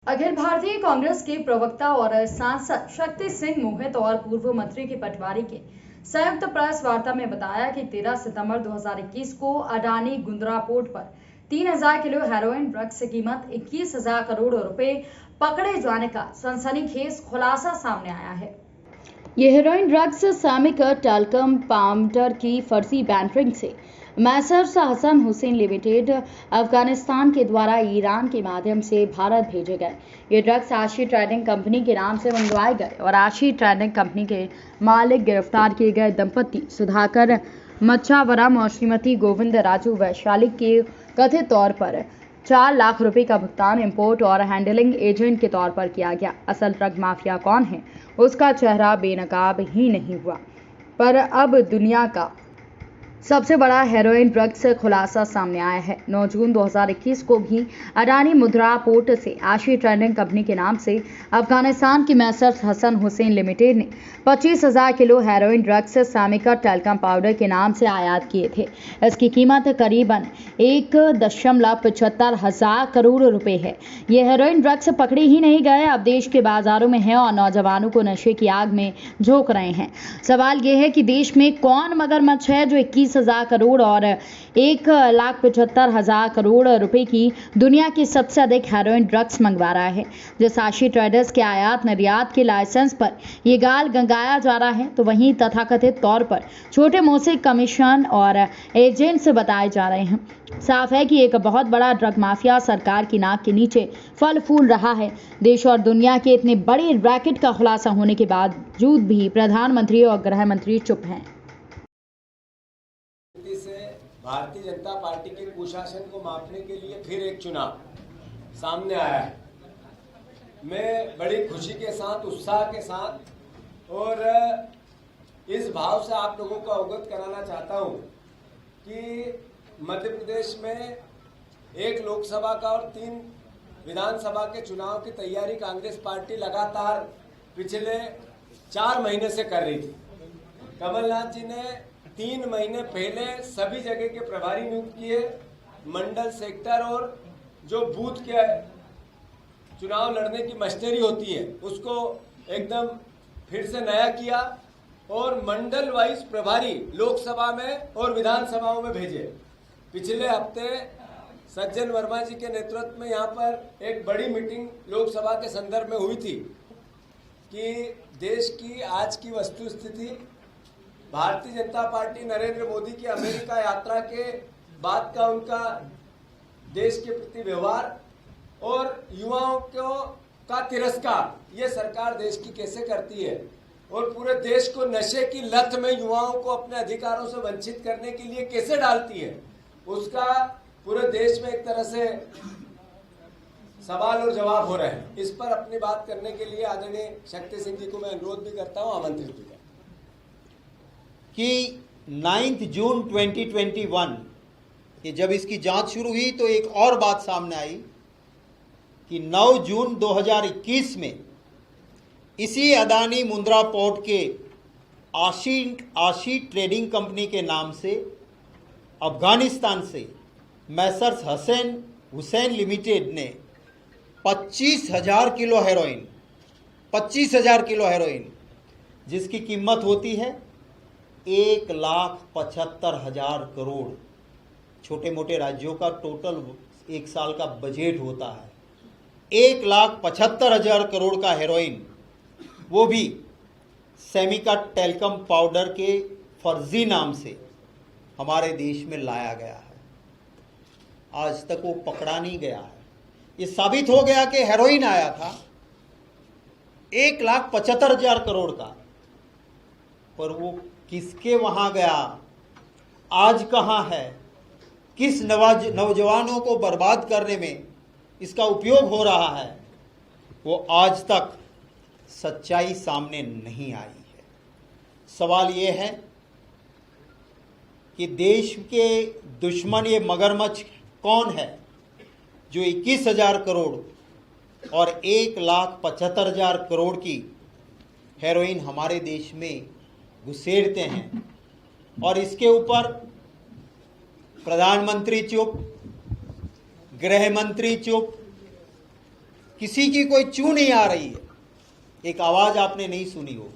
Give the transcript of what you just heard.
अखिल भारतीय कांग्रेस के प्रवक्ता और सांसद शक्ति सिंह मोहित और पूर्व मंत्री के पटवारी के संयुक्त प्रेस वार्ता में बताया कि 13 सितंबर 2021 को अडानी गुंद्रा पोर्ट पर 3000 किलो हेरोइन ड्रग्स की कीमत 21,000 करोड़ रुपए पकड़े जाने का सनसनीखेज खुलासा सामने आया है। ये heroin drugs Samik talcum powder की फर्जी बैंडरिंग से मैसर्स हसन हुसैन लिमिटेड अफगानिस्तान के द्वारा ईरान के माध्यम से भारत भेजे गए। ये ड्रग्स आशी ट्रेडिंग कंपनी के नाम से मंगवाए गए और आशी ट्रेडिंग कंपनी के मालिक गिरफ्तार किए गए दंपति सुधाकर मच्छावरम और श्रीमती गोविंद राजू वैशाली के कथित तौर पर 4 लाख रुपए का भुगतान इंपोर्ट और हैंडलिंग एजेंट के तौर पर किया गया। असल ड्रग माफिया कौन है उसका चेहरा बेनकाब ही नहीं हुआ, पर अब दुनिया का सबसे बड़ा हेरोइन ड्रग्स खुलासा सामने आया है। 9 जून 2021 को भी अडानी मुद्रा पोर्ट से आशी ट्रेडिंग कंपनी के नाम से अफगानिस्तान की मैसर्स हसन हुसैन लिमिटेड ने 25,000 किलो हेरोइन ड्रग्स सामिका टेलकम पाउडर के नाम से आयात किए थे। इसकी कीमत करीबन 1,75,000 करोड़ रुपए है। ये हेरोइन ड्रग्स पकड़े ही नहीं गए, अब देश के बाजारों में है और नौजवानों को नशे की आग में झोंक रहे हैं। सवाल यह है कि देश में कौन मगरमच्छ है जो 21,000 करोड़ और 1,75,000 करोड़ रुपए की दुनिया की सबसे अधिक हेरोइन ड्रग्स मंगवा रहा है। जिस आशी ट्रेडर्स के आयात निर्यात के लाइसेंस पर ये गाल गंगाया जा रहा है, तो वहीं तथाकथित तौर पर छोटे मोटे कमीशन और एजेंट्स बताए जा रहे हैं। साफ है कि एक बहुत बड़ा ड्रग माफिया सरकार की नाक के नीचे फल फूल रहा है। देश और दुनिया के इतने बड़े रैकेट का खुलासा होने के बावजूद भी प्रधानमंत्री और गृह मंत्री चुप हैं। भारतीय जनता पार्टी के कुशासन को मापने के लिए फिर एक चुनाव सामने आया है। मैं बड़ी खुशी के साथ, उत्साह के साथ और इस भाव से आप लोगों को अवगत कराना चाहता हूं कि मध्य प्रदेश में 1 लोकसभा का और 3 विधानसभा के चुनाव की तैयारी कांग्रेस पार्टी लगातार पिछले 4 महीने से कर रही थी। कमलनाथ जी ने 3 महीने पहले सभी जगह के प्रभारी नियुक्त किए, मंडल, सेक्टर और जो बूथ के चुनाव लड़ने की मशीनरी होती है उसको एकदम फिर से नया किया और मंडल वाइज प्रभारी लोकसभा में और विधानसभाओं में भेजे। पिछले हफ्ते सज्जन वर्मा जी के नेतृत्व में यहाँ पर एक बड़ी मीटिंग लोकसभा के संदर्भ में हुई थी कि देश की आज की वस्तु स्थिति, भारतीय जनता पार्टी नरेंद्र मोदी की अमेरिका यात्रा के बाद का उनका देश के प्रति व्यवहार और युवाओं का तिरस्कार, ये सरकार देश की कैसे करती है और पूरे देश को नशे की लत में युवाओं को अपने अधिकारों से वंचित करने के लिए कैसे डालती है, उसका पूरे देश में एक तरह से सवाल और जवाब हो रहे हैं। इस पर अपनी बात करने के लिए आदरणीय शक्ति सिंह जी को मैं अनुरोध भी करता हूं, आमंत्रित भी करता हूं कि 9 जून 2021 कि जब इसकी जांच शुरू हुई तो एक और बात सामने आई कि 9 जून 2021 में इसी अडानी मुंद्रा पोर्ट के आशी ट्रेडिंग कंपनी के नाम से अफगानिस्तान से मैसर्स हसन हुसैन लिमिटेड ने 25,000 किलो हेरोइन 25,000 किलो हेरोइन जिसकी कीमत होती है 1,75,000 करोड़, छोटे मोटे राज्यों का टोटल एक साल का बजट होता है। 1,75,000 करोड़ का हेरोइन, वो भी सेमिका टेलकम पाउडर के फर्जी नाम से हमारे देश में लाया गया है। आज तक वो पकड़ा नहीं गया है। ये साबित हो गया कि हेरोइन आया था 1,75,000 करोड़ का, पर वो किसके वहां गया, आज कहां है, किस नौजवानों को बर्बाद करने में इसका उपयोग हो रहा है, वो आज तक सच्चाई सामने नहीं आई है। सवाल ये है कि देश के दुश्मन ये मगरमच्छ कौन है जो 21,000 करोड़ और 1,75,000 करोड़ की हेरोइन हमारे देश में घुसेड़ते हैं, और इसके ऊपर प्रधानमंत्री चुप, गृह मंत्री चुप, किसी की कोई चू नहीं आ रही है, एक आवाज आपने नहीं सुनी हो।